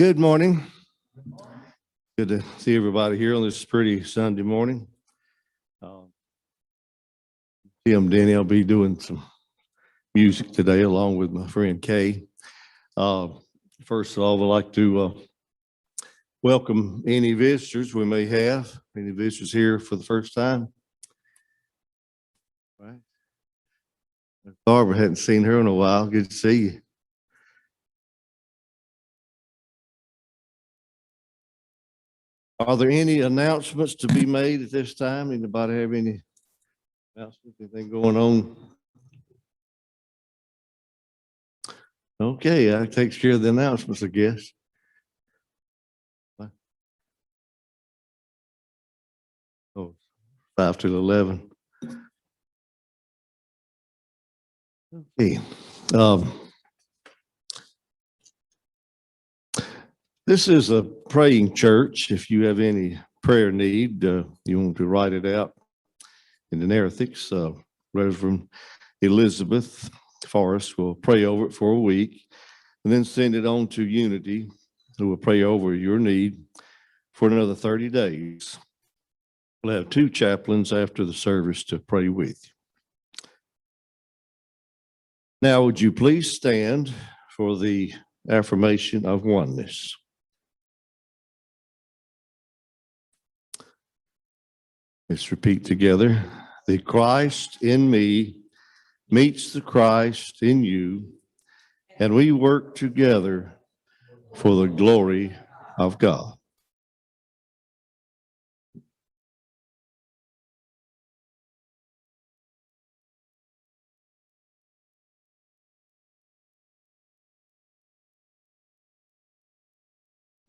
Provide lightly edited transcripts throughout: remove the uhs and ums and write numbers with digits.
Good morning. Good to see everybody here on this pretty Sunday morning. Tim Denny, I'll be doing some music today along with my friend Kay. First of all, I'd like to welcome any visitors we may have, any visitors here for the first time. Right. Barbara, hadn't seen her in a while. Good to see you. Are there any announcements to be made at this time? Anybody have any announcements, anything going on? Okay, that takes care of the announcements, I guess. Oh, 5 to 11. Okay. This is a praying church. If you have any prayer need, you want to write it out in the narthex. Reverend Elizabeth Forrest will pray over it for a week and then send it on to Unity, who will pray over your need for another 30 days. We'll have 2 chaplains after the service to pray with you. Now, would you please stand for the affirmation of oneness? Let's repeat together. The Christ in me meets the Christ in you, and we work together for the glory of God.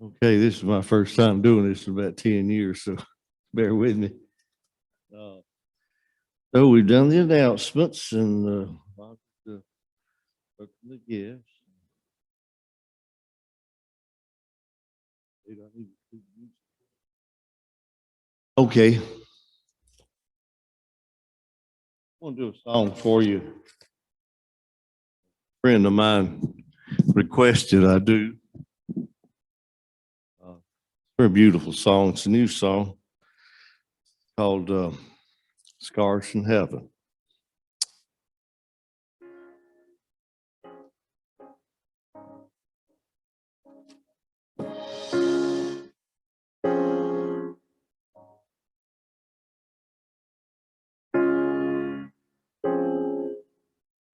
Okay, this is my first time doing this in about 10 years, so bear with me. So we've done the announcements and the gifts. Okay. I want to do a song for you. A friend of mine requested I do. Very beautiful song. It's a new song called Scars in Heaven.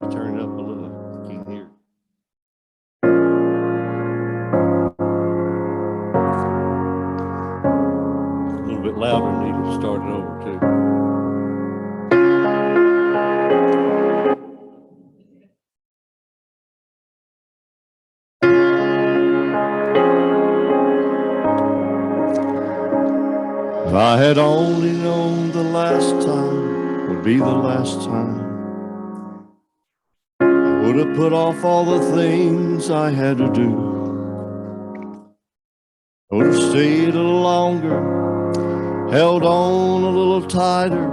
Turn it up a little, you can hear. A little bit louder, need to start it over too. If I had only known the last time would be the last time, I would have put off all the things I had to do. I would have stayed a little longer, held on a little tighter.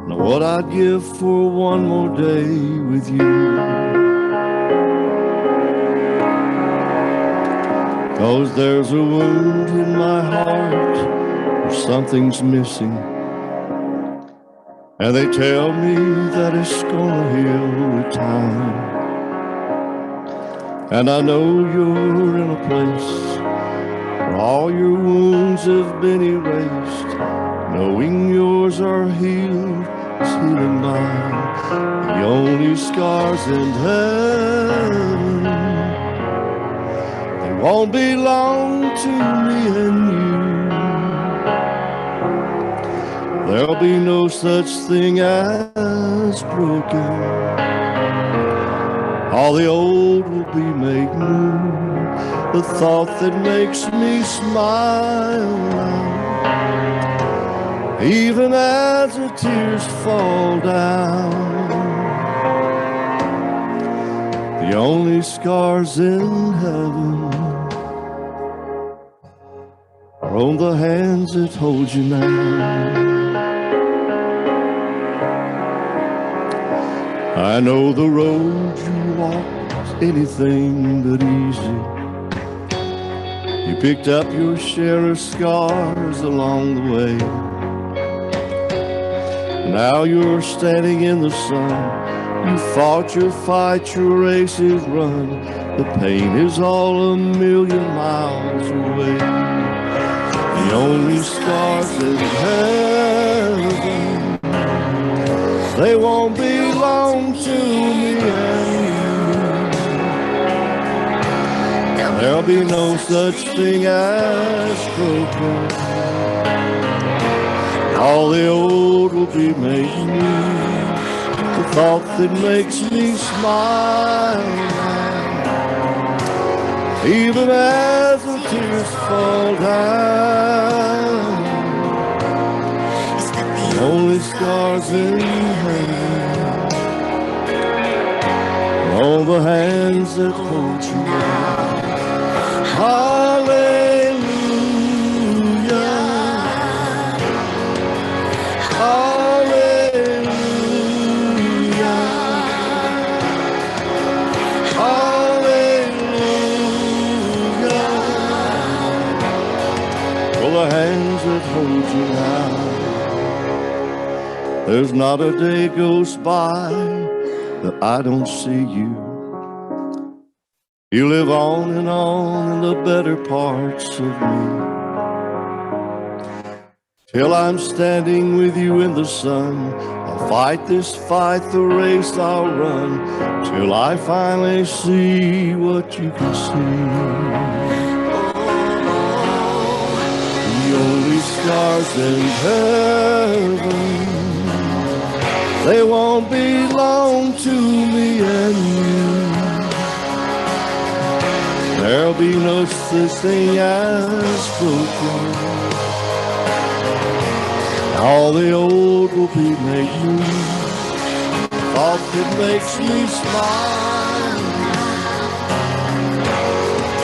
Know what I'd give for one more day with you. 'Cause there's a wound in my heart, something's missing, and they tell me that it's gonna heal with time. And I know you're in a place where all your wounds have been erased. Knowing yours are healed is healing mine. The only scars in heaven, they won't belong to me and you. There'll be no such thing as broken. All the old will be made new. The thought that makes me smile now, even as the tears fall down. The only scars in heaven are on the hands that hold you now. I know the road you walk is anything but easy. You picked up your share of scars along the way. Now you're standing in the sun. You fought your fight, your race is run. The pain is all 1,000,000 miles away. The only scars in heaven, they won't belong to me and you. There'll be no such thing as broken. All the old will be made new. The thought that makes me smile now, even as the tears fall down. The only scars in heaven are all the hands that hold you now. Hallelujah, hallelujah, hallelujah. For the hands that hold you now. There's not a day goes by that I don't see you. You live on in the better parts of me. Till I'm standing with you in the sun, I'll fight this fight, the race I'll run, till I finally see what you can see. The only scars in heaven, they won't belong to me and you. There'll be no such thing as broken. All the old will be made new. Thought that makes me smile,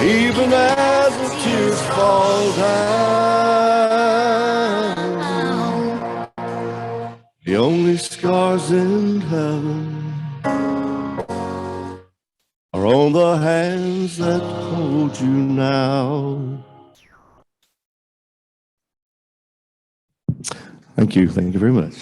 even as the tears fall down. The only scars in heaven are on the hands that hold you now. Thank you. Thank you very much.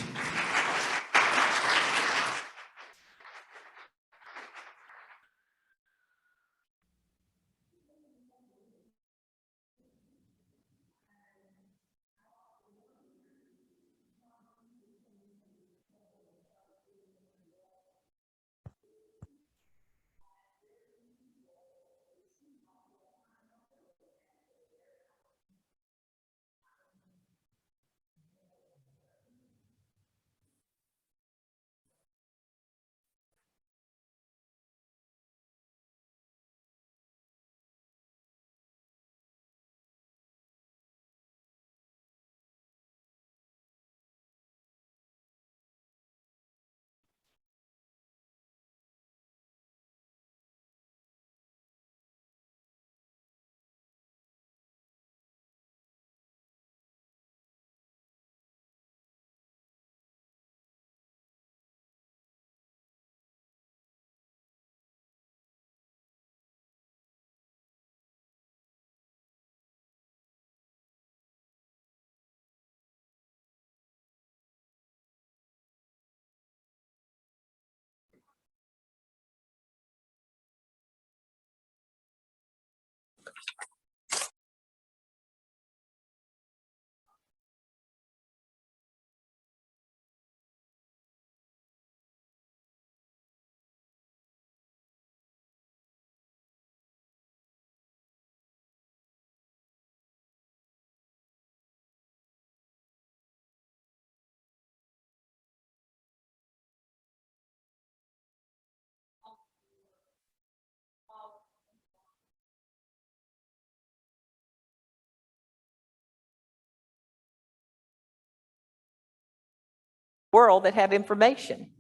World that have information.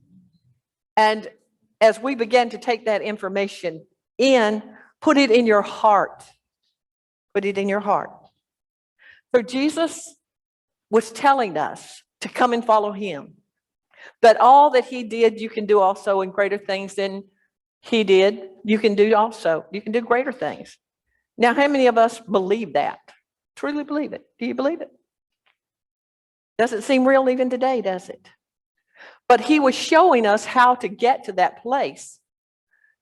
And as we begin to take that information in, put it in your heart. Put it in your heart. So Jesus was telling us to come and follow him. But all that he did, you can do also, in greater things than he did. You can do also. You can do greater things. Now, how many of us believe that? Truly believe it? Do you believe it? Doesn't seem real even today, does it? But he was showing us how to get to that place,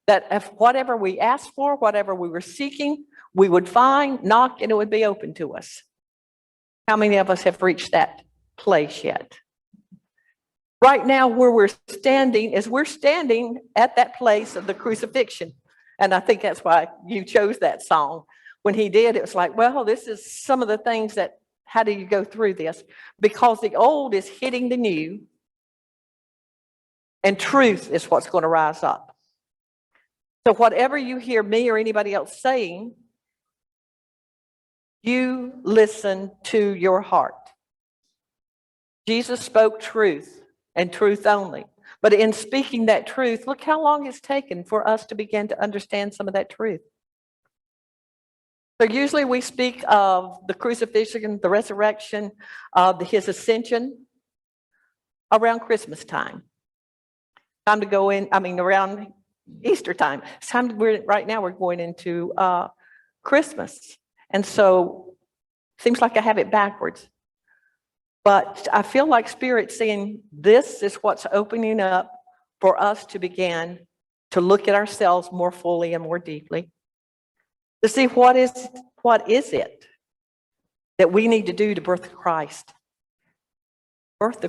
that if whatever we asked for, whatever we were seeking, we would find, knock, and it would be open to us. How many of us have reached that place yet? Right now, where we're standing is we're standing at that place of the crucifixion. And I think that's why you chose that song. When he did, it was like, well, this is some of the things that, how do you go through this? Because the old is hitting the new, and truth is what's going to rise up. So whatever you hear me or anybody else saying, you listen to your heart. Jesus spoke truth and truth only. But in speaking that truth, look how long it's taken for us to begin to understand some of that truth. So usually we speak of the crucifixion, the resurrection, his ascension around Christmas time. Time to go in, around Easter time. It's time right now we're going into Christmas. And so seems like I have it backwards. But I feel like Spirit's saying this is what's opening up for us to begin to look at ourselves more fully and more deeply, to see what is it that we need to do to birth Christ. Birth the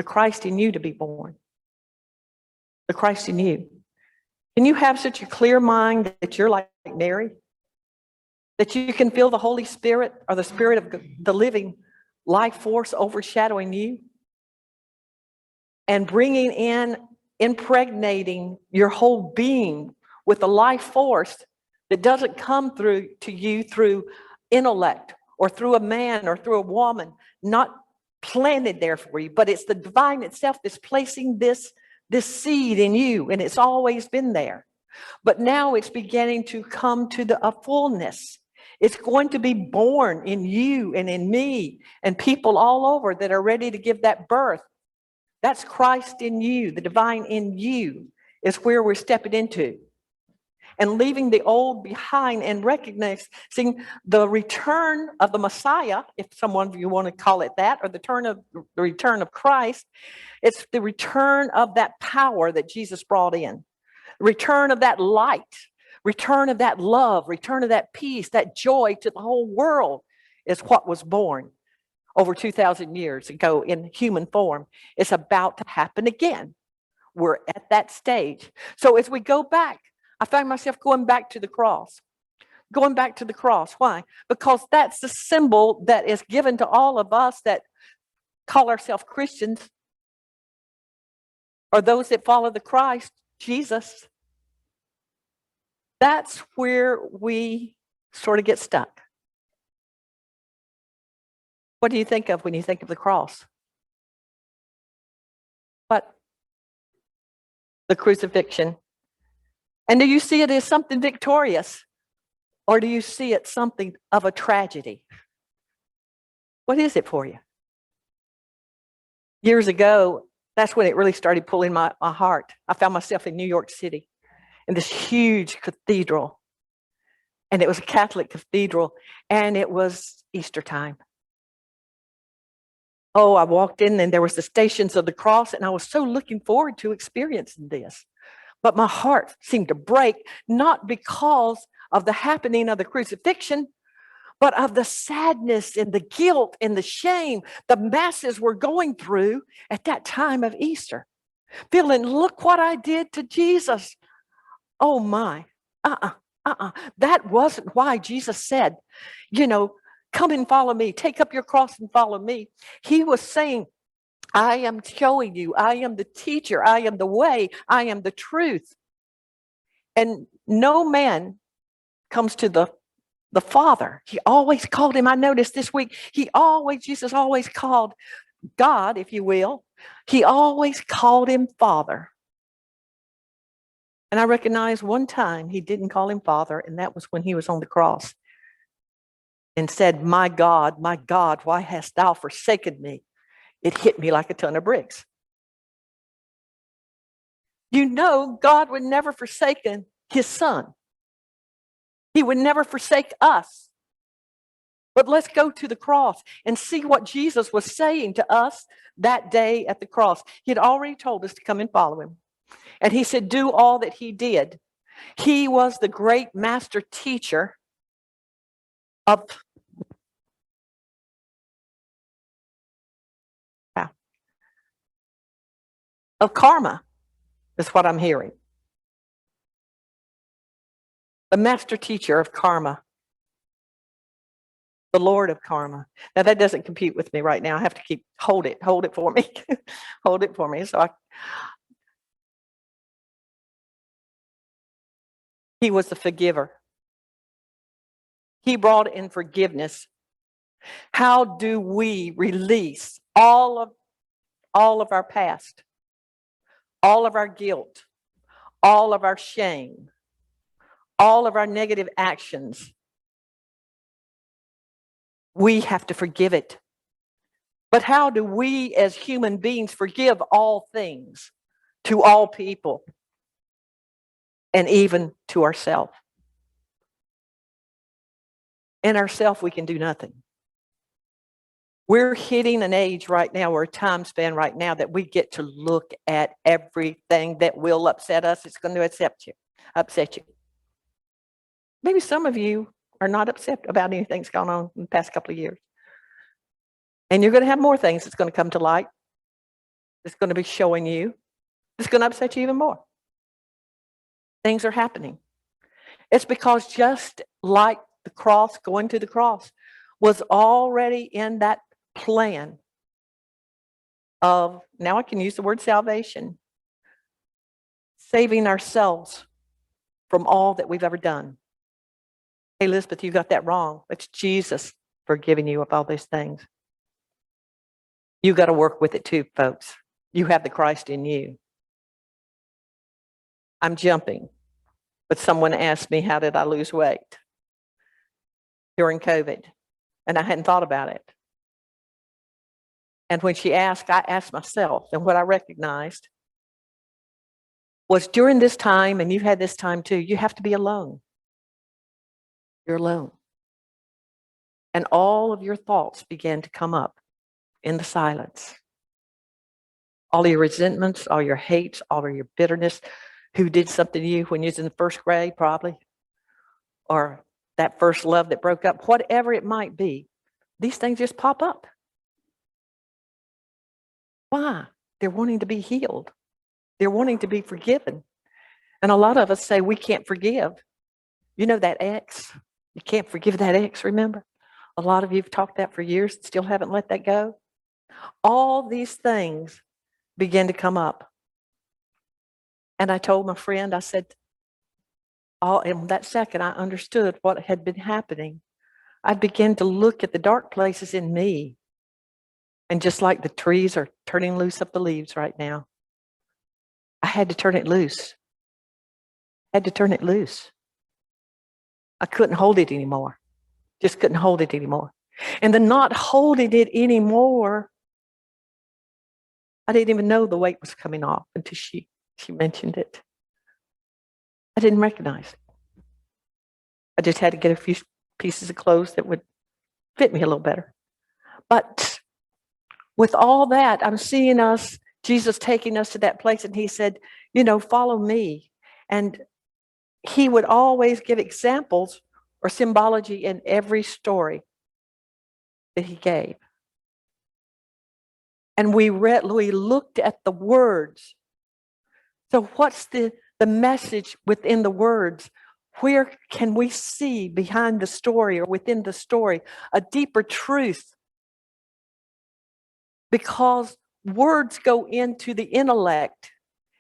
Christ in you to be born. The Christ in you. Can you have such a clear mind that you're like Mary? That you can feel the Holy Spirit or the Spirit of the living life force overshadowing you and bringing in, impregnating your whole being with a life force that doesn't come through to you through intellect or through a man or through a woman, not planted there for you, but it's the divine itself that's placing this seed in you, and it's always been there. But now it's beginning to come to a fullness. It's going to be born in you and in me and people all over that are ready to give that birth. That's Christ in you, the divine in you is where we're stepping into. And leaving the old behind and recognizing the return of the Messiah, if someone of you want to call it that, or the return of Christ. It's the return of that power that Jesus brought in. Return of that light. Return of that love, return of that peace, that joy to the whole world is what was born over 2,000 years ago in human form. It's about to happen again. We're at that stage. So as we go back, I find myself going back to the cross. Going back to the cross. Why? Because that's the symbol that is given to all of us that call ourselves Christians or those that follow the Christ, Jesus. That's where we sort of get stuck. What do you think of when you think of the cross? What? The crucifixion. And do you see it as something victorious? Or do you see it something of a tragedy? What is it for you? Years ago, that's when it really started pulling my heart. I found myself in New York City. In this huge cathedral. And it was a Catholic cathedral. And it was Easter time. Oh, I walked in and there was the Stations of the Cross. And I was so looking forward to experiencing this. But my heart seemed to break, not because of the happening of the crucifixion, but of the sadness and the guilt and the shame the masses were going through at that time of Easter. Feeling, look what I did to Jesus. Oh my, That wasn't why Jesus said, come and follow me, take up your cross and follow me. He was saying, I am showing you, I am the teacher, I am the way, I am the truth. And no man comes to the Father. He always called him, I noticed this week, Jesus always called God, if you will, he always called him Father. And I recognize one time he didn't call him Father, and that was when he was on the cross and said, my God, why hast thou forsaken me? It hit me like a ton of bricks. God would never forsaken his son. He would never forsake us. But let's go to the cross and see what Jesus was saying to us that day at the cross. He had already told us to come and follow him. And he said, do all that he did. He was the great master teacher of karma, is what I'm hearing. The master teacher of karma. The Lord of karma. Now that doesn't compute with me right now. I have to hold it for me. Hold it for me. He was the forgiver. He brought in forgiveness. How do we release all of our past, all of our guilt, all of our shame, all of our negative actions? We have to forgive it. But how do we as human beings forgive all things to all people and even to ourselves? In ourselves, we can do nothing. We're hitting an age right now, or a time span right now, that we get to look at everything that will upset us. It's going to upset you. Maybe some of you are not upset about anything that's gone on in the past couple of years. And you're going to have more things that's going to come to light. It's going to be showing you. It's going to upset you even more. Things are happening. It's because just like the cross, going to the cross, was already in that plan of, now I can use the word salvation, saving ourselves from all that we've ever done. Hey, Elizabeth, you got that wrong. It's Jesus forgiving you of all these things. You got to work with it too, folks. You have the Christ in you. I'm jumping, but someone asked me, how did I lose weight during COVID? And I hadn't thought about it. And when she asked, I asked myself, and what I recognized was during this time, and you've had this time too, you have to be alone. You're alone. And all of your thoughts began to come up in the silence. All your resentments, all your hates, all of your bitterness, who did something to you when you was in the first grade, probably, or that first love that broke up, whatever it might be, these things just pop up. Why? They're wanting to be healed. They're wanting to be forgiven. And a lot of us say we can't forgive. You know that ex? You can't forgive that ex, remember? A lot of you have talked that for years, still haven't let that go. All these things begin to come up. And I told my friend, I said, in that second, I understood what had been happening. I began to look at the dark places in me. And just like the trees are turning loose of the leaves right now, I had to turn it loose. I had to turn it loose. I couldn't hold it anymore. Just couldn't hold it anymore. And the not holding it anymore, I didn't even know the weight was coming off until she mentioned it. I didn't recognize it. I just had to get a few pieces of clothes that would fit me a little better. But with all that, I'm seeing Jesus taking us to that place, and he said, follow me. And he would always give examples or symbology in every story that he gave. And we looked at the words. So what's the message within the words? Where can we see behind the story or within the story a deeper truth? Because words go into the intellect,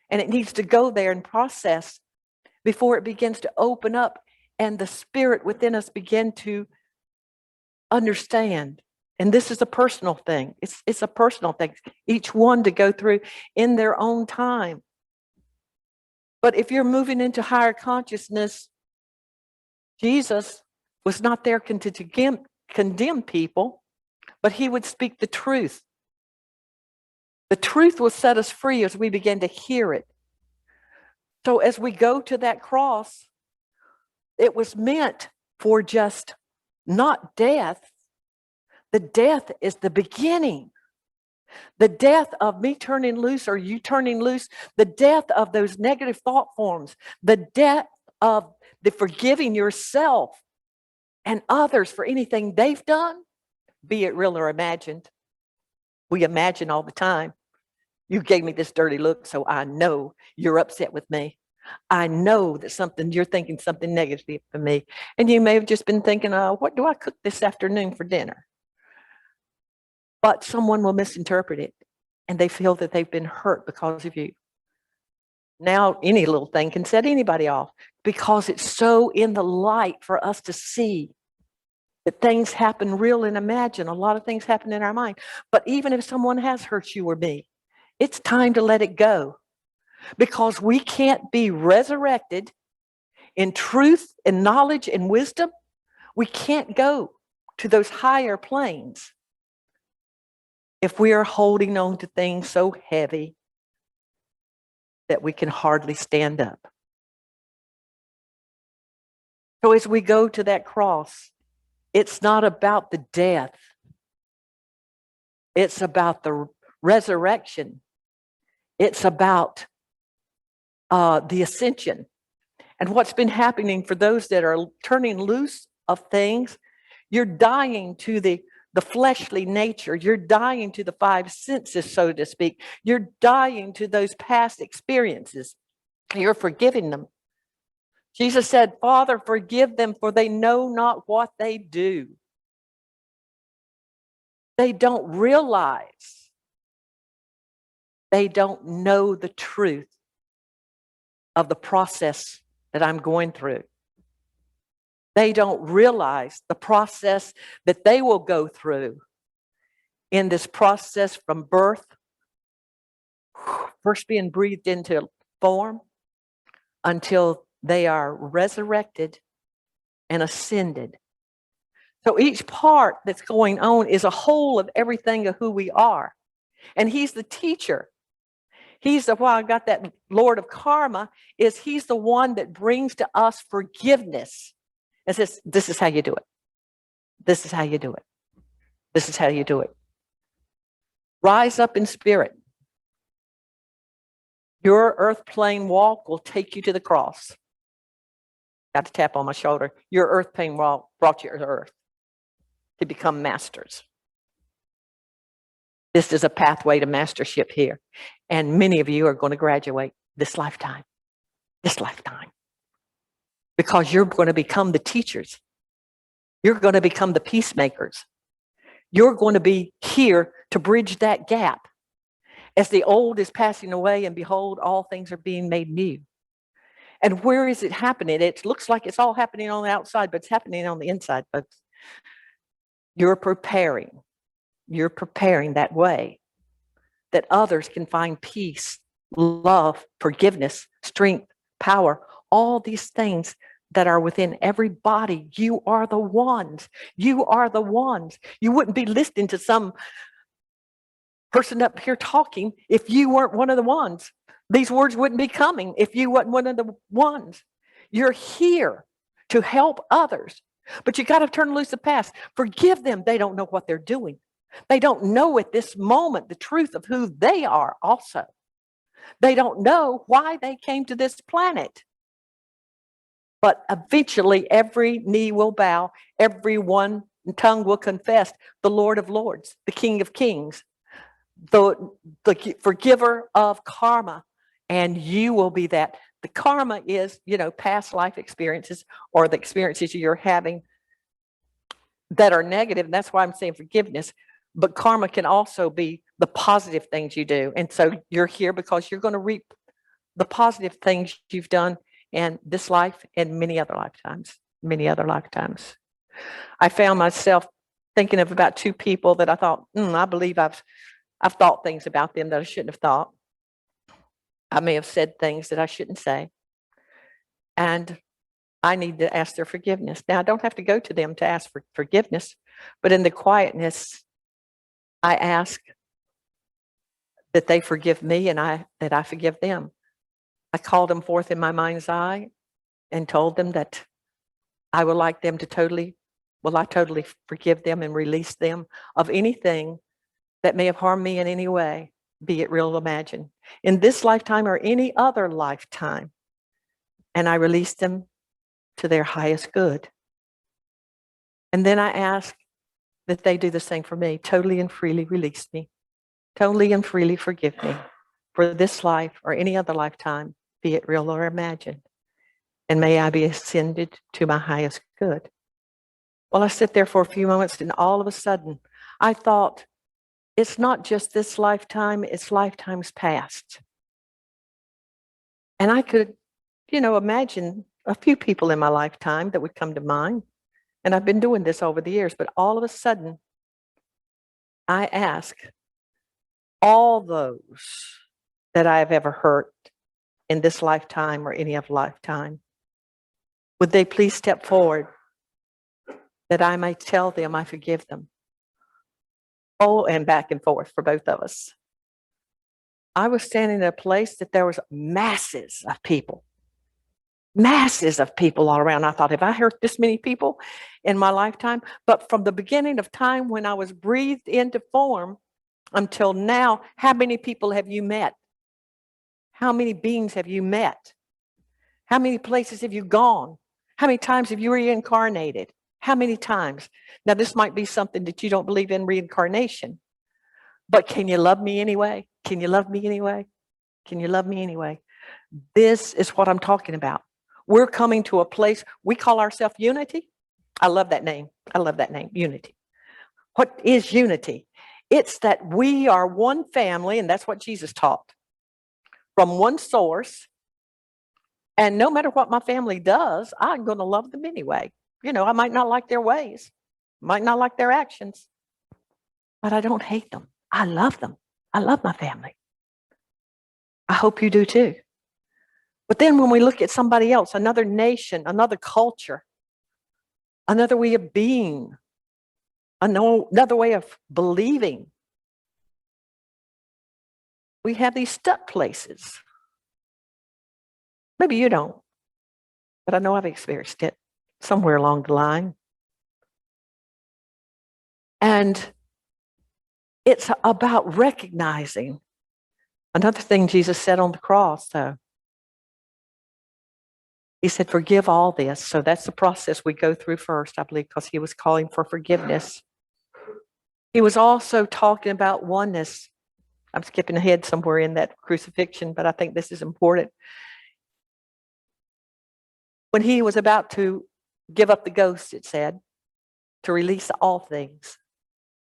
and it needs to go there and process before it begins to open up and the spirit within us begin to understand. And this is a personal thing. It's a personal thing. Each one to go through in their own time. But if you're moving into higher consciousness, Jesus was not there to condemn people, but he would speak the truth. The truth will set us free as we begin to hear it. So as we go to that cross, It was meant for just not death. The death is the beginning. The death of me turning loose or you turning loose, the death of those negative thought forms, the death of the forgiving yourself and others for anything they've done, be it real or imagined. We imagine all the time. You gave me this dirty look, so I know you're upset with me. I know that you're thinking something negative for me. And you may have just been thinking, what do I cook this afternoon for dinner? But someone will misinterpret it and they feel that they've been hurt because of you. Now, any little thing can set anybody off because it's so in the light for us to see that things happen real and imagine. A lot of things happen in our mind. But even if someone has hurt you or me, it's time to let it go because we can't be resurrected in truth and knowledge and wisdom. We can't go to those higher planes if we are holding on to things so heavy that we can hardly stand up. So as we go to that cross, it's not about the death. It's about the resurrection. It's about the ascension. And what's been happening for those that are turning loose of things, you're dying to the fleshly nature. You're dying to the five senses, so to speak. You're dying to those past experiences. You're forgiving them. Jesus said, Father, forgive them, for they know not what they do. They don't realize. They don't know the truth of the process that I'm going through. They don't realize the process that they will go through in this process from birth, first being breathed into form, until they are resurrected and ascended. So each part that's going on is a whole of everything of who we are. And he's the teacher. He's the, why I got that Lord of Karma, is he's the one that brings to us forgiveness. And says, this is how you do it. This is how you do it. This is how you do it. Rise up in spirit. Your earth plane walk will take you to the cross. Got to tap on my shoulder. Your earth plane walk brought you to earth to become masters. This is a pathway to mastership here. And many of you are going to graduate this lifetime. This lifetime. Because you're going to become the teachers. You're going to become the peacemakers. You're going to be here to bridge that gap. As the old is passing away, and behold, all things are being made new. And where is it happening? It looks like it's all happening on the outside, but it's happening on the inside, folks. You're preparing that way that others can find peace, love, forgiveness, strength, power, all these things that are within everybody. You are the ones. You are the ones. You wouldn't be listening to some person up here talking if you weren't one of the ones. These words wouldn't be coming if you weren't one of the ones. You're here to help others, but you got to turn loose the past. Forgive them. They don't know what they're doing. They don't know at this moment the truth of who they are also. They don't know why they came to this planet. But eventually every knee will bow, every one tongue will confess the Lord of Lords, the King of Kings, the forgiver of karma, and you will be that. The karma is, past life experiences or the experiences you're having that are negative. And that's why I'm saying forgiveness. But karma can also be the positive things you do. And so you're here because you're going to reap the positive things you've done in this life and many other lifetimes. I found myself thinking of about two people that I thought, I believe I've thought things about them that I shouldn't have thought. I may have said things that I shouldn't say. And I need to ask their forgiveness. Now, I don't have to go to them to ask for forgiveness, but in the quietness, I ask that they forgive me and that I forgive them. I called them forth in my mind's eye and told them that I would like them to I totally forgive them and release them of anything that may have harmed me in any way, be it real or imagined, in this lifetime or any other lifetime. And I release them to their highest good. And then I ask that they do the same for me, totally and freely release me, totally and freely forgive me for this life or any other lifetime, be it real or imagined. And may I be ascended to my highest good. Well, I sit there for a few moments, and all of a sudden, I thought, it's not just this lifetime, it's lifetimes past. And I could, imagine a few people in my lifetime that would come to mind. And I've been doing this over the years, but all of a sudden, I ask all those that I have ever hurt in this lifetime or any other lifetime, would they please step forward that I may tell them I forgive them? Oh, and back and forth for both of us. I was standing in a place that there was masses of people all around. I thought, have I hurt this many people in my lifetime? But from the beginning of time when I was breathed into form until now, how many people have you met? How many beings have you met? How many places have you gone? How many times have you reincarnated? How many times? Now, this might be something that you don't believe in reincarnation, but can you love me anyway? Can you love me anyway? Can you love me anyway? This is what I'm talking about. We're coming to a place, we call ourselves unity. I love that name. Unity. What is unity? It's that we are one family, and that's what Jesus taught, from one source. And no matter what my family does, I'm going to love them anyway. I might not like their ways, might not like their actions, but I don't hate them. I love them. I love my family. I hope you do too. But then when we look at somebody else, another nation, another culture, another way of being, another way of believing, we have these stuck places. Maybe you don't, but I know I've experienced it somewhere along the line. And it's about recognizing another thing Jesus said on the cross, though. He said, forgive all this. So that's the process we go through first, I believe, because he was calling for forgiveness. He was also talking about oneness. I'm skipping ahead somewhere in that crucifixion, but I think this is important. When he was about to give up the ghost, it said, to release all things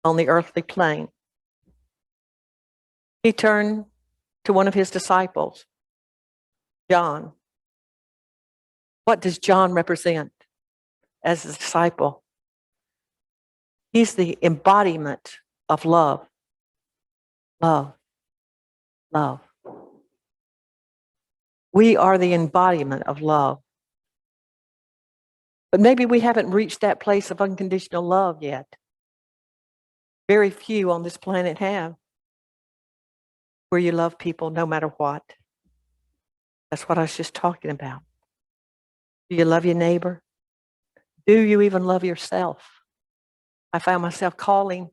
on the earthly plane, he turned to one of his disciples, John. What does John represent as a disciple? He's the embodiment of love. Love. Love. We are the embodiment of love. But maybe we haven't reached that place of unconditional love yet. Very few on this planet have. Where you love people no matter what. That's what I was just talking about. Do you love your neighbor? Do you even love yourself? I found myself calling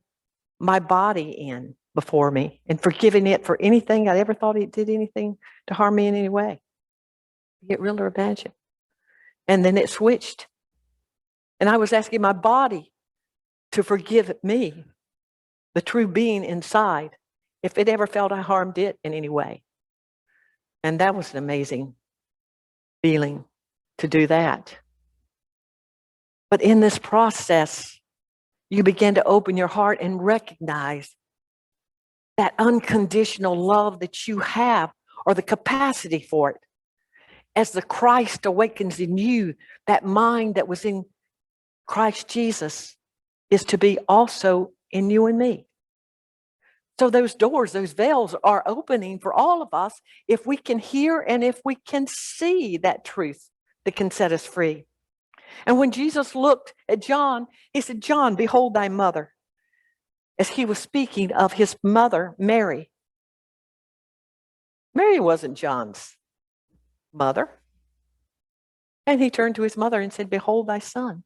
my body in before me and forgiving it for anything I ever thought it did anything to harm me in any way. Get real or imagine. And then it switched. And I was asking my body to forgive me, the true being inside, if it ever felt I harmed it in any way. And that was an amazing feeling to do that. But in this process, you begin to open your heart and recognize that unconditional love that you have, or the capacity for it. As the Christ awakens in you, that mind that was in Christ Jesus is to be also in you and me. So those doors, those veils are opening for all of us if we can hear and if we can see that truth that can set us free. And when Jesus looked at John, he said, John, behold thy mother. As he was speaking of his mother, Mary. Mary wasn't John's mother. And he turned to his mother and said, behold thy son.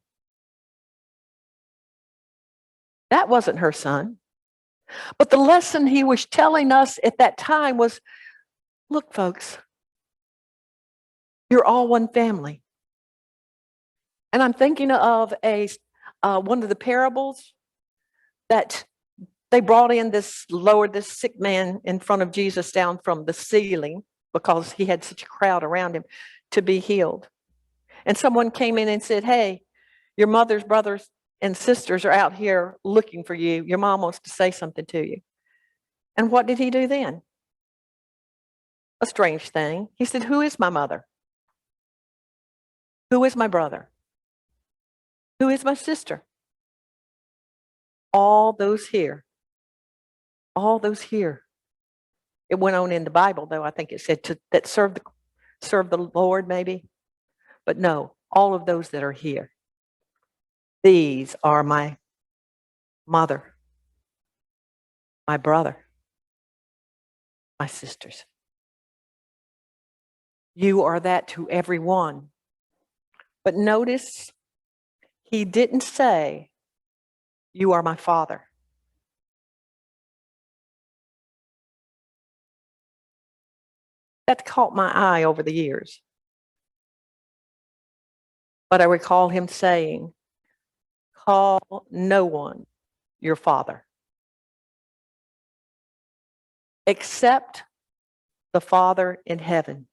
That wasn't her son. But the lesson he was telling us at that time was, look, folks, you're all one family. And I'm thinking of one of the parables that they brought in lowered this sick man in front of Jesus down from the ceiling because he had such a crowd around him to be healed. And someone came in and said, hey, your mother's brothers and sisters are out here looking for you. Your mom wants to say something to you. And what did he do then? A strange thing. He said, who is my mother? Who is my brother? Who is my sister? All those here. All those here. It went on in the Bible, though. I think it said that serve the Lord, maybe. But no, all of those that are here. These are my mother, my brother, my sisters. You are that to everyone. But notice, he didn't say, you are my father. That caught my eye over the years. But I recall him saying, call no one your father, except the Father in heaven.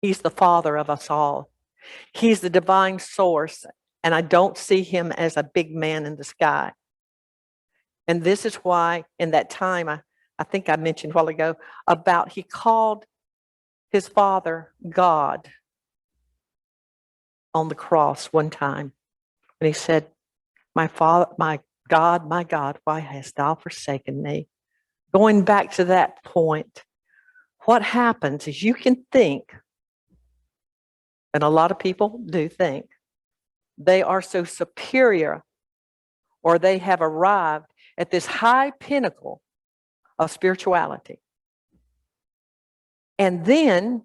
He's the Father of us all. He's the divine source, and I don't see him as a big man in the sky. And this is why in that time, I think I mentioned a while ago about he called his Father God on the cross one time. And he said, my Father, my God, why hast thou forsaken me? Going back to that point, what happens is you can think, and a lot of people do think, they are so superior or they have arrived at this high pinnacle of spirituality. And then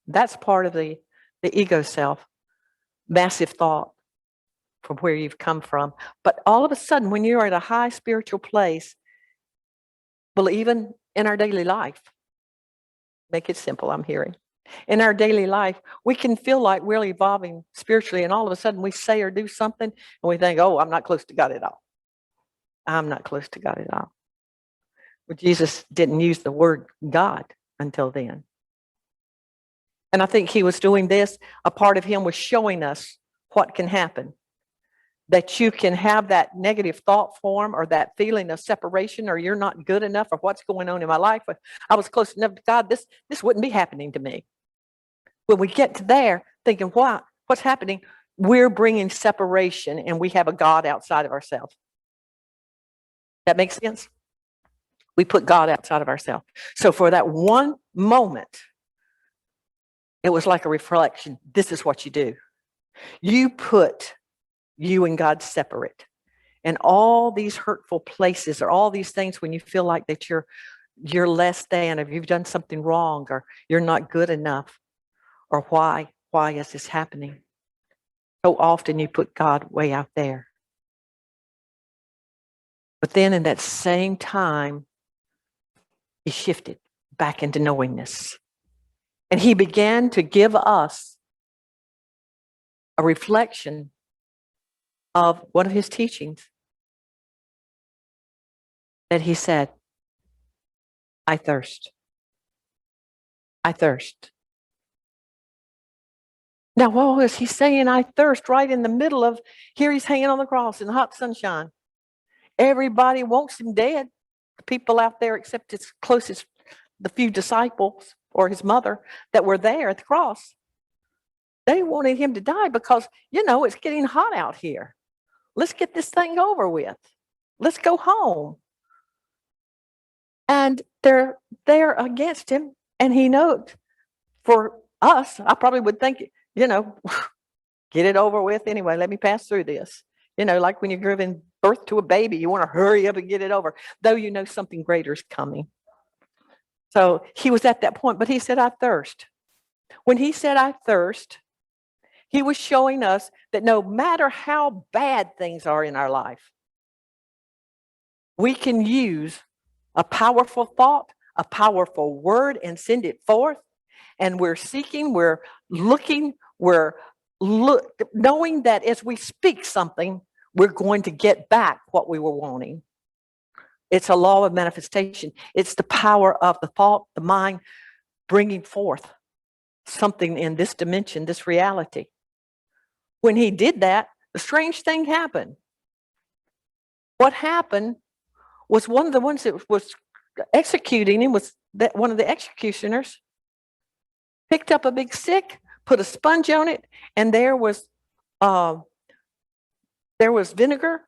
that's part of the ego self, massive thought from where you've come from. But all of a sudden, when you're at a high spiritual place, well, even in our daily life, make it simple, I'm hearing. In our daily life, we can feel like we're evolving spiritually, and all of a sudden we say or do something, and we think, oh, I'm not close to God at all. I'm not close to God at all. But Jesus didn't use the word God until then. And I think he was doing this. A part of him was showing us what can happen. That you can have that negative thought form or that feeling of separation, or you're not good enough, or what's going on in my life. I was close enough to God. This wouldn't be happening to me. When we get to there, thinking, what's happening? We're bringing separation, and we have a God outside of ourselves. That makes sense? We put God outside of ourselves. So for that one moment, it was like a reflection. This is what you do. You put you and God separate. And all these hurtful places, or all these things when you feel like that you're less than, or you've done something wrong, or you're not good enough, or why is this happening? So often you put God way out there. But then in that same time, he shifted back into knowingness. And he began to give us a reflection of one of his teachings. That he said, I thirst. I thirst. Now, what was he saying? I thirst right in the middle of, here he's hanging on the cross in the hot sunshine. Everybody wants him dead. The people out there, except his closest, the few disciples or his mother that were there at the cross, they wanted him to die because, it's getting hot out here. Let's get this thing over with. Let's go home. And they're against him. And he knows, for us, I probably would think, get it over with anyway. Let me pass through this. Like when you're giving birth to a baby, you want to hurry up and get it over, though you know something greater is coming. So he was at that point, but he said, I thirst. When he said, I thirst, he was showing us that no matter how bad things are in our life, we can use a powerful thought, a powerful word, and send it forth. And we're seeking, we're looking, knowing that as we speak something, we're going to get back what we were wanting. It's a law of manifestation. It's the power of the thought, the mind, bringing forth something in this dimension, this reality. When he did that, the strange thing happened. What happened was one of the ones that was executing him, was that one of the executioners picked up a big stick, put a sponge on it, and there was vinegar,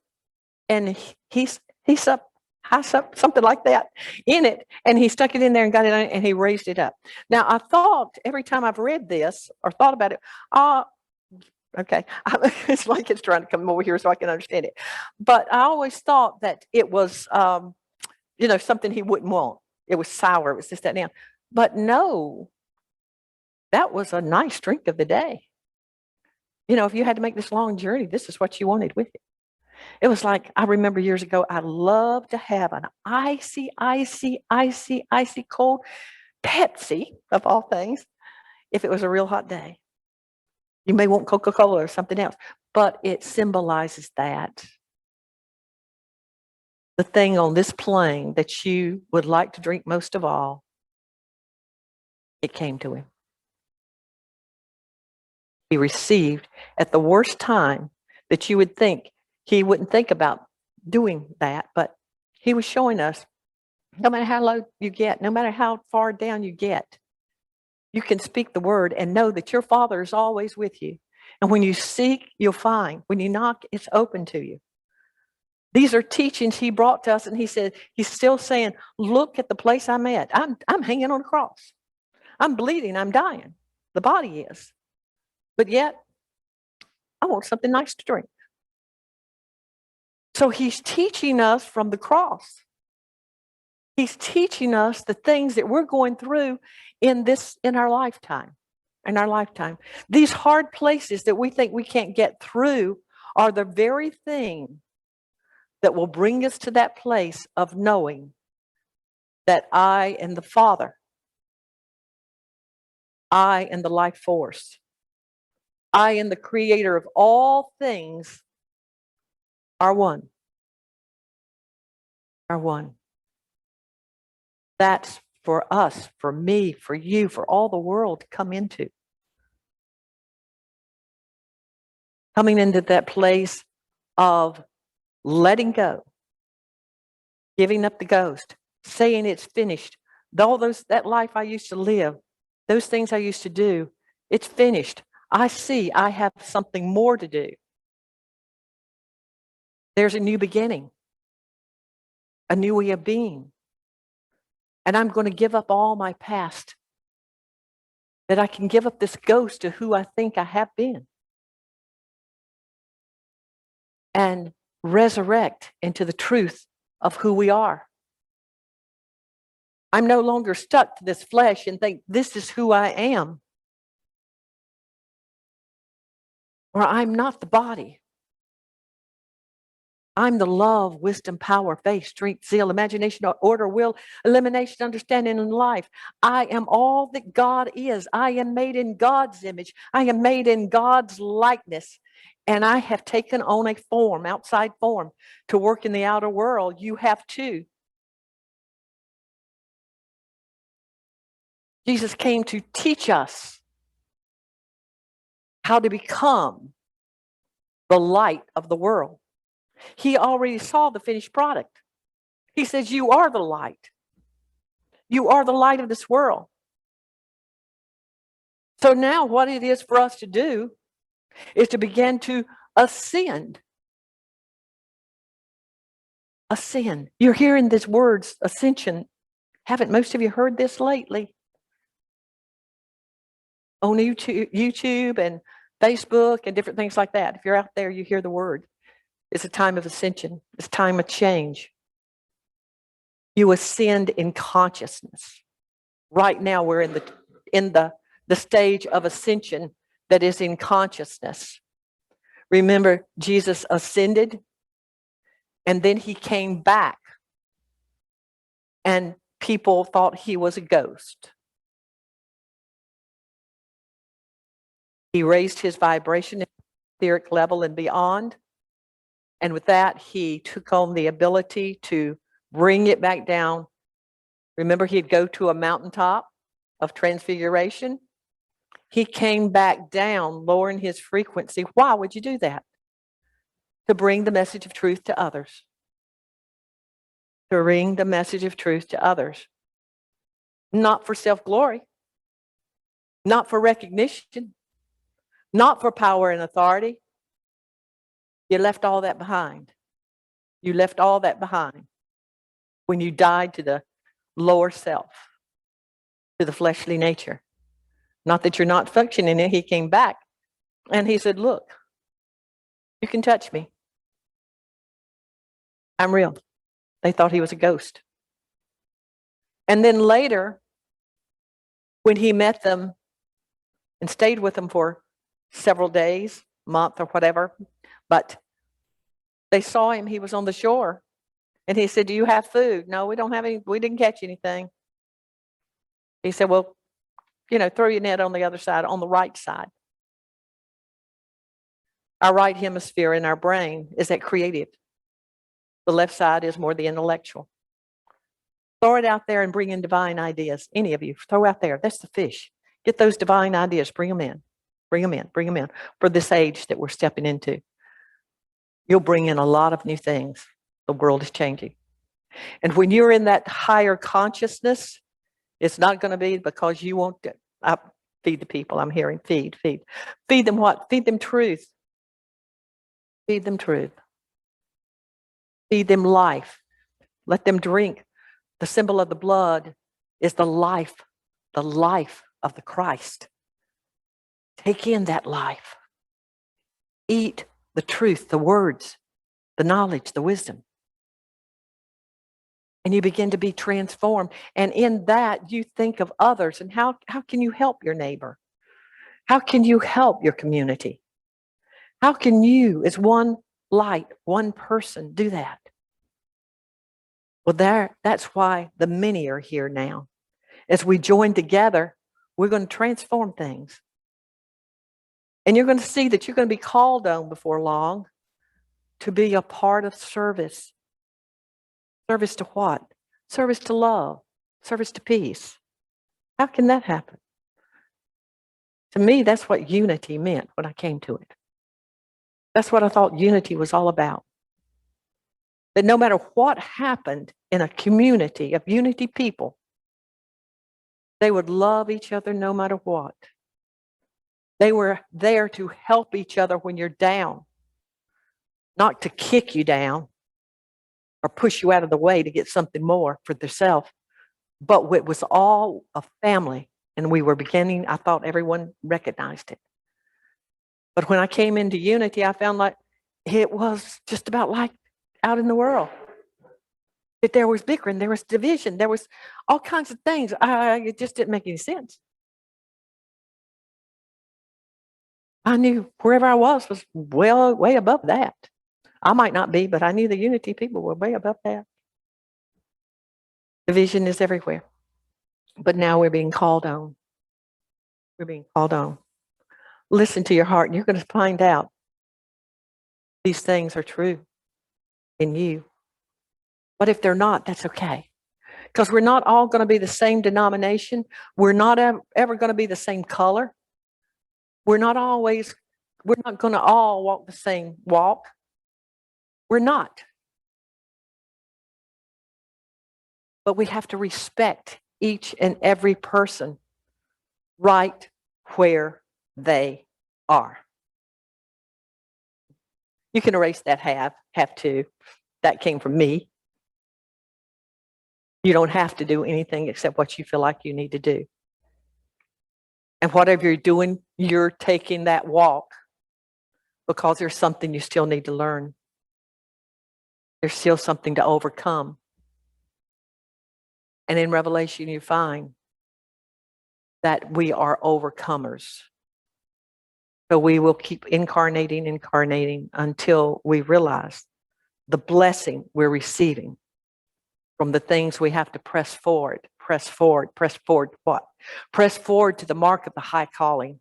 and something like that in it, and he stuck it in there and got it on it, and he raised it up. Now, I thought every time I've read this or thought about it, okay, it's like it's trying to come over here so I can understand it. But I always thought that it was, something he wouldn't want. It was sour. It was this, that, and that. But no, that was a nice drink of the day. If you had to make this long journey, this is what you wanted with it. It was like, I remember years ago, I loved to have an icy cold Pepsi, of all things, if it was a real hot day. You may want Coca-Cola or something else, but it symbolizes that. The thing on this plane that you would like to drink most of all, it came to him. He received at the worst time that you would think he wouldn't think about doing that, but he was showing us, no matter how low you get, no matter how far down you get, you can speak the word and know that your Father is always with you. And when you seek, you'll find. When you knock, it's open to you. These are teachings he brought to us, and he said, he's still saying, look at the place I'm at. I'm hanging on a cross. I'm bleeding. I'm dying. The body is. But yet, I want something nice to drink. So he's teaching us from the cross. He's teaching us the things that we're going through in our lifetime. These hard places that we think we can't get through are the very thing that will bring us to that place of knowing that I and the Father, I and the life force, I and the creator of all things are one. Are one. That's for us, for me, for you, for all the world to come into. Coming into that place of letting go, giving up the ghost, saying it's finished. That life I used to live, those things I used to do, it's finished. I see I have something more to do. There's a new beginning, a new way of being. And I'm going to give up all my past, that I can give up this ghost of who I think I have been, and resurrect into the truth of who we are. I'm no longer stuck to this flesh and think this is who I am, or I'm not the body. I'm the love, wisdom, power, faith, strength, zeal, imagination, order, will, elimination, understanding, and life. I am all that God is. I am made in God's image. I am made in God's likeness. And I have taken on a form, outside form, to work in the outer world. You have too. Jesus came to teach us how to become the light of the world. He already saw the finished product. He says, you are the light. You are the light of this world. So now what it is for us to do is to begin to ascend. Ascend. You're hearing these words, ascension. Haven't most of you heard this lately? On YouTube and Facebook and different things like that. If you're out there, you hear the word. It's a time of ascension. It's a time of change. You ascend in consciousness. Right now, we're in the the stage of ascension that is in consciousness. Remember, Jesus ascended and then he came back and people thought he was a ghost. He raised his vibration at the etheric level and beyond. And with that, he took on the ability to bring it back down. Remember, he'd go to a mountaintop of transfiguration. He came back down, lowering his frequency. Why would you do that? To bring the message of truth to others. To bring the message of truth to others. Not for self-glory. Not for recognition. Not for power and authority. You left all that behind. You left all that behind when you died to the lower self, to the fleshly nature. Not that you're not functioning it. He came back and he said, look, you can touch me. I'm real. They thought he was a ghost. And then later, when he met them and stayed with them for several days, month or whatever, but they saw him, he was on the shore. And he said, do you have food? No, we don't have any, we didn't catch anything. He said, well, throw your net on the other side, on the right side. Our right hemisphere in our brain is that creative. The left side is more the intellectual. Throw it out there and bring in divine ideas. Any of you, throw out there. That's the fish. Get those divine ideas. Bring them in. Bring them in. Bring them in for this age that we're stepping into. You'll bring in a lot of new things. The world is changing. And when you're in that higher consciousness, it's not going to be because you want to feed the people. I'm hearing feed. Feed them what? Feed them truth. Feed them truth. Feed them life. Let them drink. The symbol of the blood is the life of the Christ. Take in that life. Eat the truth, the words, the knowledge, the wisdom. And you begin to be transformed. And in that, you think of others and how can you help your neighbor? How can you help your community? How can you, as one light, one person, do that? Well, that's why the many are here now. As we join together, we're going to transform things. And you're going to see that you're going to be called on before long to be a part of service. Service to what? Service to love. Service to peace. How can that happen? To me, that's what unity meant when I came to it. That's what I thought unity was all about. That no matter what happened in a community of unity people, they would love each other no matter what. They were there to help each other when you're down, not to kick you down or push you out of the way to get something more for themselves. But it was all a family, and we were beginning, I thought everyone recognized it. But when I came into unity, I found like it was just about like out in the world. That there was bickering, there was division, there was all kinds of things. It just didn't make any sense. I knew wherever I was way above that. I might not be, but I knew the unity people were way above that. Division is everywhere. But now we're being called on. We're being called on. Listen to your heart, and you're going to find out these things are true in you. But if they're not, that's okay. Because we're not all going to be the same denomination. We're not ever going to be the same color. We're not going to all walk the same walk. We're not. But we have to respect each and every person right where they are. You can erase that have to. That came from me. You don't have to do anything except what you feel like you need to do. And whatever you're doing, you're taking that walk because there's something you still need to learn. There's still something to overcome. And in Revelation, you find that we are overcomers. So we will keep incarnating until we realize the blessing we're receiving from the things we have to press forward. What? Press forward to the mark of the high calling.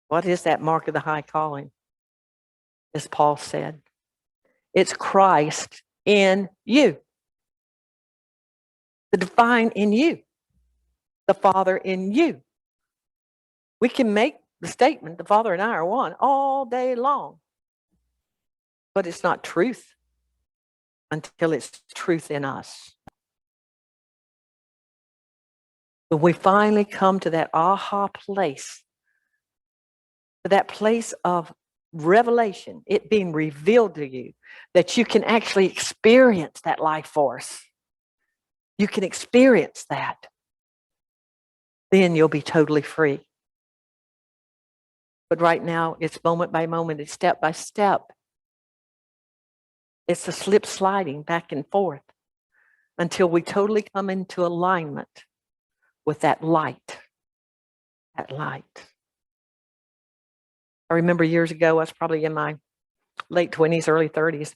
What is that mark of the high calling? As Paul said, it's Christ in you, the divine in you, the Father in you. We can make the statement, the Father and I are one, all day long, but it's not truth until it's truth in us. When we finally come to that aha place, to that place of revelation, it being revealed to you, that you can actually experience that life force. You can experience that. Then you'll be totally free. But right now, it's moment by moment, it's step by step. It's a slip sliding back and forth until we totally come into alignment with that light. That light. I remember years ago, I was probably in my late 20s, early 30s.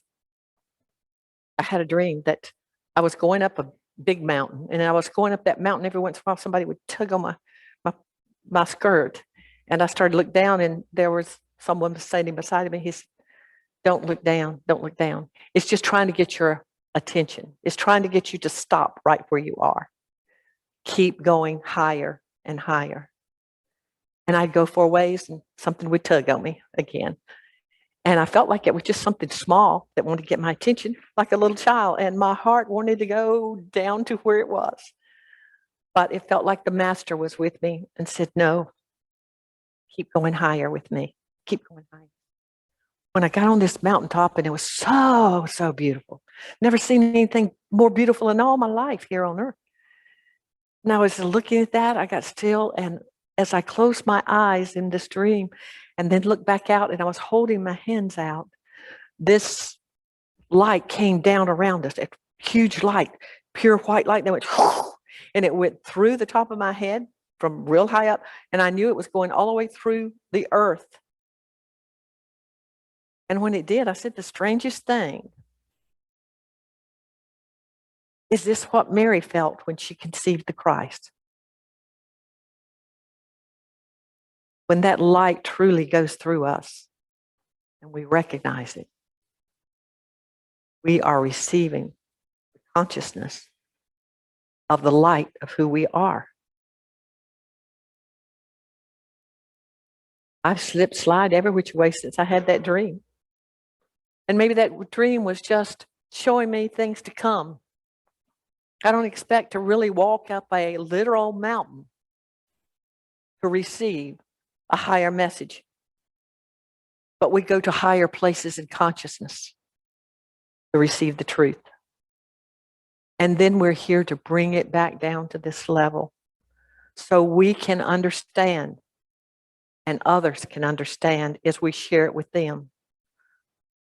I had a dream that I was going up a big mountain, and I was going up that mountain. Every once in a while, somebody would tug on my skirt, and I started to look down, and there was someone standing beside me. He said, "Don't look down, don't look down. It's just trying to get your attention. It's trying to get you to stop right where you are. Keep going higher and higher." And I'd go 4 ways, and something would tug on me again. And I felt like it was just something small that wanted to get my attention, like a little child. And my heart wanted to go down to where it was. But it felt like the master was with me and said, "No, keep going higher with me. Keep going higher." When I got on this mountaintop, and it was so, so beautiful. Never seen anything more beautiful in all my life here on earth. And I was looking at that, I got still, and as I closed my eyes in this dream and then looked back out, and I was holding my hands out, this light came down around us, a huge light, pure white light, and it went, and it went through the top of my head from real high up, and I knew it was going all the way through the earth. And when it did, I said, the strangest thing, is this what Mary felt when she conceived the Christ? When that light truly goes through us and we recognize it, we are receiving the consciousness of the light of who we are. I've slipped slide every which way since I had that dream. And maybe that dream was just showing me things to come. I don't expect to really walk up a literal mountain to receive a higher message. But we go to higher places in consciousness to receive the truth. And then we're here to bring it back down to this level so we can understand and others can understand as we share it with them.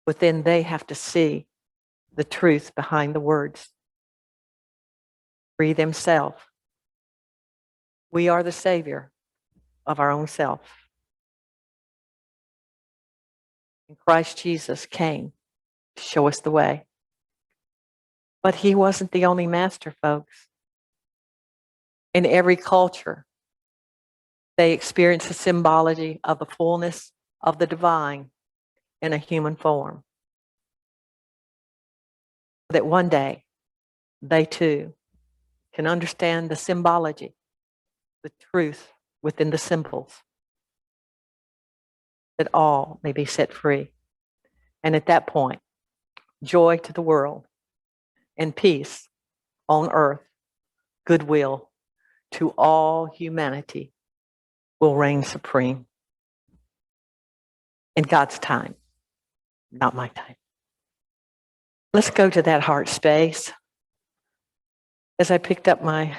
But then they have to see the truth behind the words. Free themselves. We are the savior of our own self. And Christ Jesus came to show us the way. But he wasn't the only master, folks. In every culture, they experience the symbology of the fullness of the divine in a human form. That one day, they too can understand the symbology, the truth within the symbols, that all may be set free. And at that point, joy to the world and peace on earth, goodwill to all humanity will reign supreme in God's time, not my time. Let's go to that heart space. As I picked up my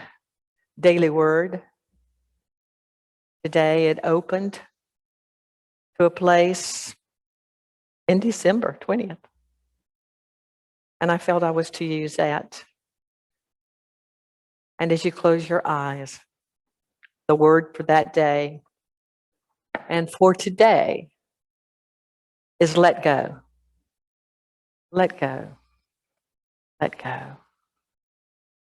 daily word today, it opened to a place in December 20th. And I felt I was to use that. And as you close your eyes, The word for that day and for today is let go. Let go. Let go.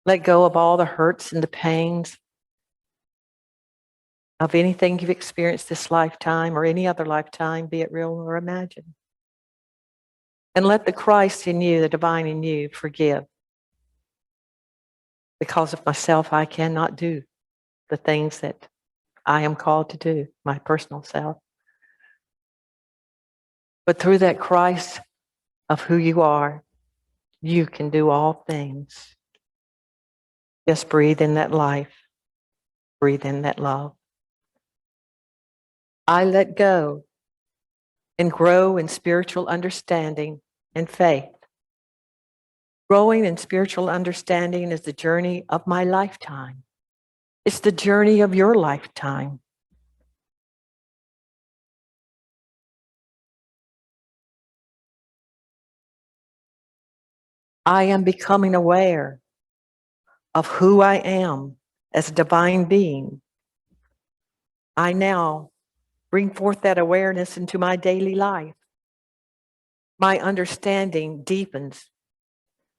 Let go of all the hurts and the pains of anything you've experienced this lifetime or any other lifetime, be it real or imagined. And let the Christ in you, the divine in you, forgive. Because of myself, I cannot do the things that I am called to do, my personal self. But through that Christ of who you are, you can do all things. Just breathe in that life. Breathe in that love. I let go and grow in spiritual understanding and faith. Growing in spiritual understanding is the journey of my lifetime. It's the journey of your lifetime. I am becoming aware of who I am as a divine being. I now bring forth that awareness into my daily life. My understanding deepens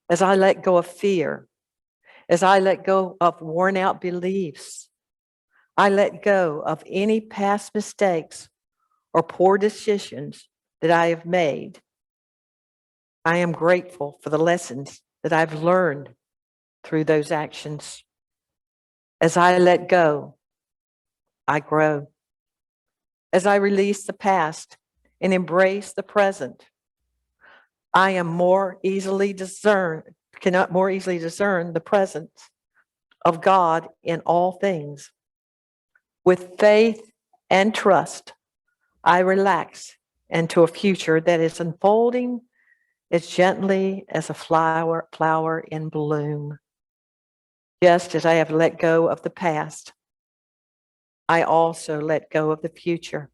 as I let go of fear, as I let go of worn out beliefs. I let go of any past mistakes or poor decisions that I have made. I am grateful for the lessons that I've learned through those actions. As I let go, I grow. As I release the past and embrace the present, I am cannot more easily discern the presence of God in all things. With faith and trust, I relax into a future that is unfolding as gently as a flower in bloom. Just as I have let go of the past, I also let go of the future.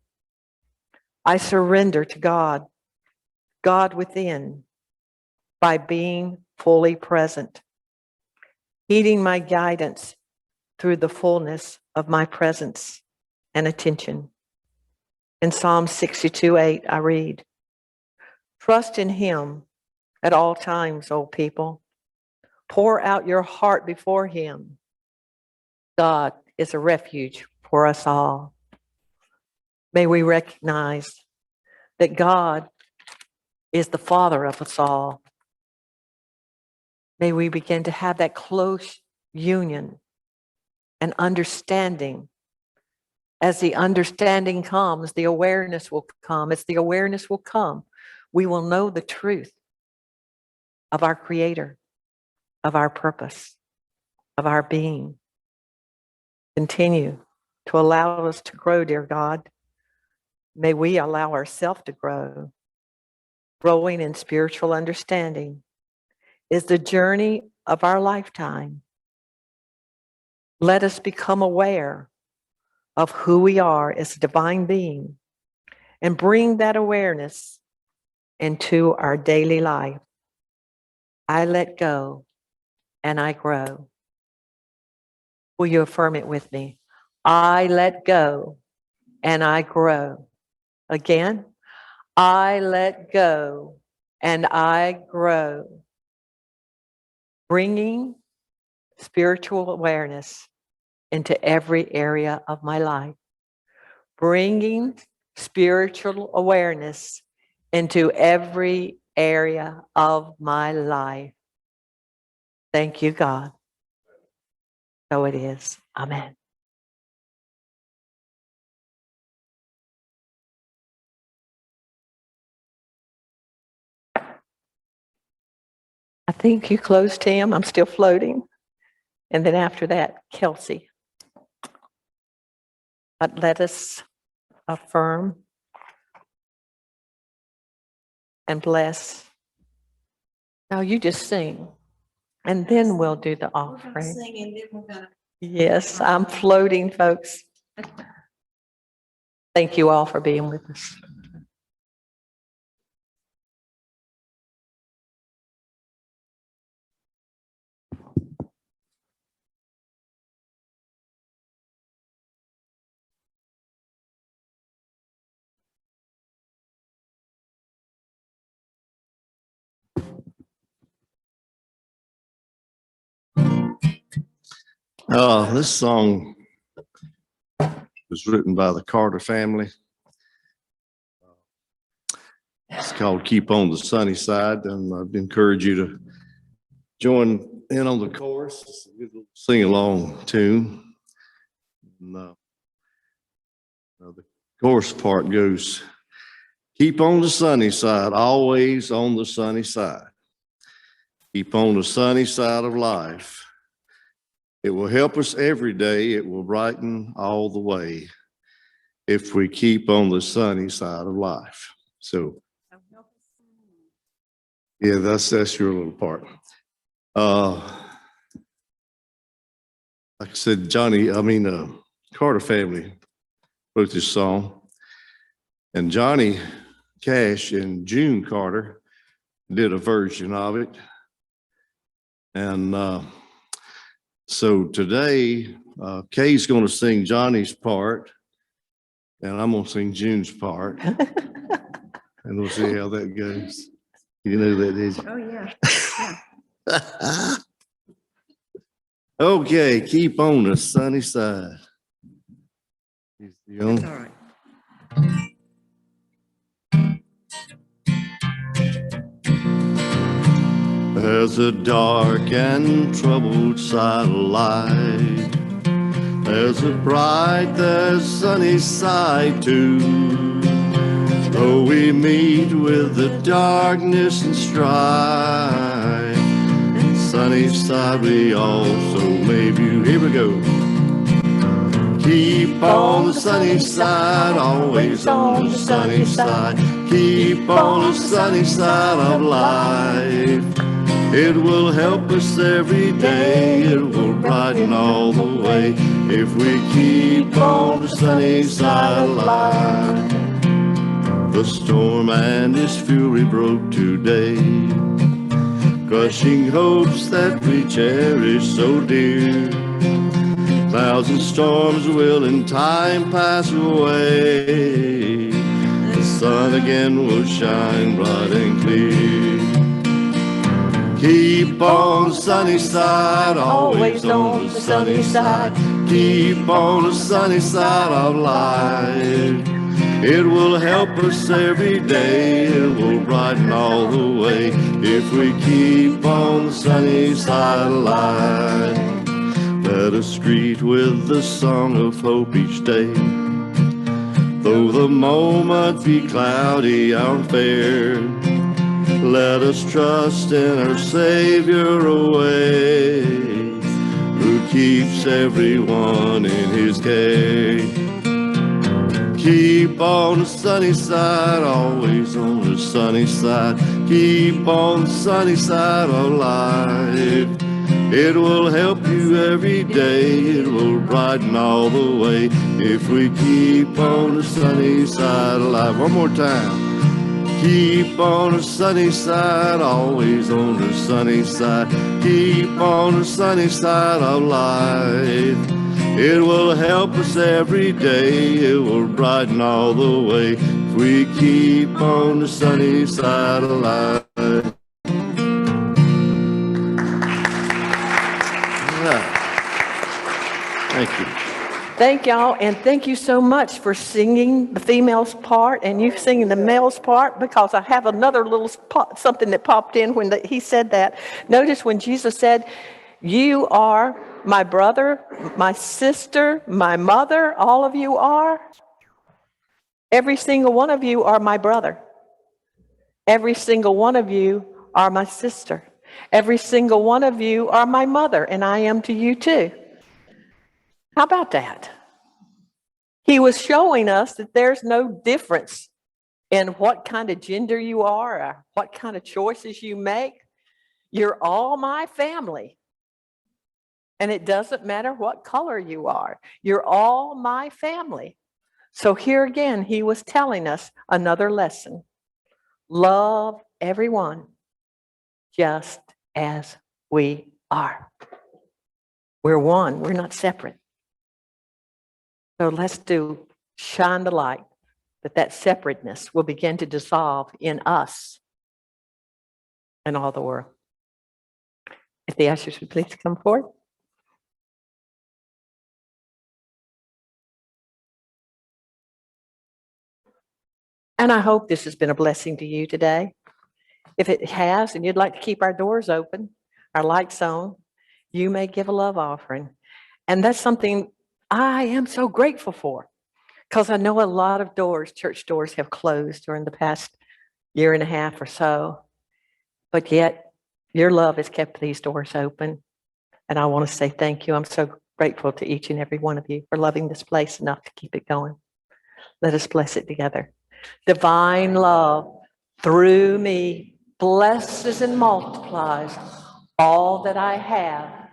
I surrender to God, God within, by being fully present, heeding my guidance through the fullness of my presence and attention. In Psalm 62:8, I read, "Trust in him at all times, O people. Pour out your heart before him. God is a refuge for us all." May we recognize that God is the Father of us all. May we begin to have that close union and understanding. As the understanding comes, the awareness will come. As the awareness will come, we will know the truth of our Creator, of our purpose, of our being. Continue to allow us to grow, dear God. May we allow ourselves to grow. Growing in spiritual understanding is the journey of our lifetime. Let us become aware of who we are as a divine being and bring that awareness into our daily life. I let go and I grow. Will you affirm it with me? I let go and I grow. Again, I let go and I grow. Bringing spiritual awareness into every area of my life. Bringing spiritual awareness into every area of my life. Thank you, God. So it is. Amen. I think you closed him. I'm still floating. And then after that, Kelsey. But let us affirm and bless. Now you just sing, and then we'll do the offering. Yes, I'm floating, folks. Thank you all for being with us. This song was written by the Carter family. It's called Keep on the Sunny Side, and I'd encourage you to join in on the chorus. It's a good little sing-along tune. And, the chorus part goes, keep on the sunny side, always on the sunny side. Keep on the sunny side of life. It will help us every day. It will brighten all the way if we keep on the sunny side of life. So, yeah, that's your little part. Like I said, Carter family wrote this song, and Johnny Cash and June Carter did a version of it. And so today, Kay's going to sing Johnny's part, and I'm going to sing June's part, and we'll see how that goes. You know that, did you? Oh, yeah. Okay, keep on the sunny side. All right. There's a dark and troubled side of life. There's a bright, there's sunny side too. Though we meet with the darkness and strife, sunny side we also may view. Here we go. Keep on the sunny side, always on the sunny side. Keep on the sunny side of life. It will help us every day. It will brighten all the way if we keep on the sunny side of life. The storm and its fury broke today, crushing hopes that we cherish so dear. Clouds and storms will in time pass away. The sun again will shine bright and clear. Keep on the sunny side, always on the sunny side. Keep on the sunny side of life. It will help us every day. It will brighten all the way if we keep on the sunny side of life. Let us greet with the song of hope each day. Though the moment be cloudy or unfair, let us trust in our Savior always, who keeps everyone in his care. Keep on the sunny side, always on the sunny side. Keep on the sunny side of life. It will help you every day. It will brighten all the way if we keep on the sunny side of life. One more time. Keep on the sunny side, always on the sunny side. Keep on the sunny side of life. It will help us every day. It will brighten all the way if we keep on the sunny side of life. Thank you. Thank y'all, and thank you so much for singing the female's part and you singing the male's part, because I have another little something that popped in when he said that. Notice when Jesus said, you are my brother, my sister, my mother, all of you are. Every single one of you are my brother. Every single one of you are my sister. Every single one of you are my mother, and I am to you too. How about that? He was showing us that there's no difference in what kind of gender you are or what kind of choices you make. You're all my family. And it doesn't matter what color you are. You're all my family. So here again, he was telling us another lesson. Love everyone just as we are. We're one. We're not separate. So let's shine the light that separateness will begin to dissolve in us and all the world. If the ushers would please come forward. And I hope this has been a blessing to you today. If it has, and you'd like to keep our doors open, our lights on, you may give a love offering. And that's something I am so grateful for, because I know a lot of doors, church doors, have closed during the past year and a half or so. But yet, your love has kept these doors open. And I want to say thank you. I'm so grateful to each and every one of you for loving this place enough to keep it going. Let us bless it together. Divine love through me blesses and multiplies all that I have,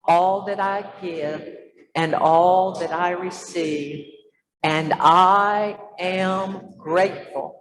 all that I give, and all that I receive. And I am grateful